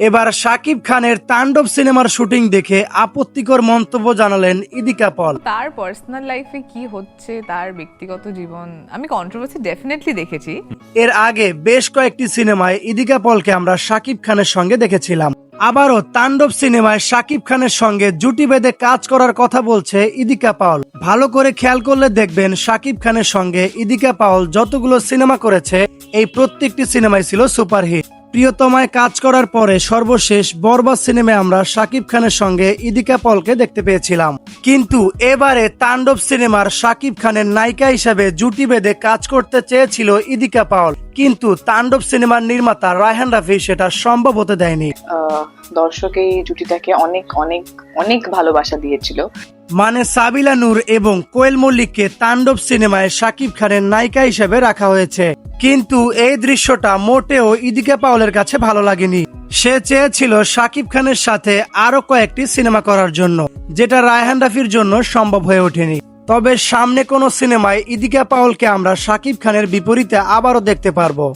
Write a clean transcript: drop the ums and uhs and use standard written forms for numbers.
এবার শাকিব খানের তাণ্ডব সিনেমার শুটিং দেখে আপত্তিকর মন্তব্য জানালেন ইদিকা পল। তার পার্সোনাল লাইফে কি হচ্ছে, তার ব্যক্তিগত জীবন, আমি কন্ট্রোভার্সি ডেফিনেটলি দেখেছি। এর আগে বেশ কয়েকটি সিনেমায় ইদিকা পলকে আমরা শাকিব খানের সঙ্গে দেখেছিলাম। আবারও তাণ্ডব সিনেমায় শাকিব খানের সঙ্গে জুটি বেঁধে কাজ করার কথা বলছে ইদিকা পাওল। ভালো করে খেয়াল করলে দেখবেন শাকিব খানের সঙ্গে ইদিকা পাওল যতগুলো সিনেমা করেছে এই প্রত্যেকটি সিনেমায় ছিল সুপারহিট। প্রিয়তমায় কাজ করার পরে সর্বশেষ বরবাদ সিনেমায় আমরা শাকিব খানের সঙ্গে ইদিকা পলকে দেখতে পেয়েছিলাম। কিন্তু এবারে তাণ্ডব সিনেমার শাকিব খানের নায়িকা হিসেবে জুটি বেঁধে কাজ করতে চেয়েছিল ইদিকা পাওল, কিন্তু তাণ্ডব সিনেমার নির্মাতা রায়হান রাফি সেটা সম্ভব হতে দেয়নি। দর্শক এই জুটিটাকে অনেক অনেক অনেক ভালোবাসা দিয়েছিল। মানে সাবিলা নূর এবং কোয়েল মল্লিককে তাণ্ডব সিনেমায় শাকিব খানের নায়িকা হিসেবে রাখা হয়েছে, কিন্তু এই দৃশ্যটা মোটেও ইদিকা পাওলের কাছে ভালো লাগেনি। সে চেয়েছিল শাকিব খানের সাথে আরো কয়েকটি সিনেমা করার জন্য, যেটা রায়হান রাফির জন্য সম্ভব হয়ে ওঠেনি। তবে সামনে কোনো সিনেমায় ইদিকা পাওলকে আমরা শাকিব খানের বিপরীতে আবারও দেখতে পারবো।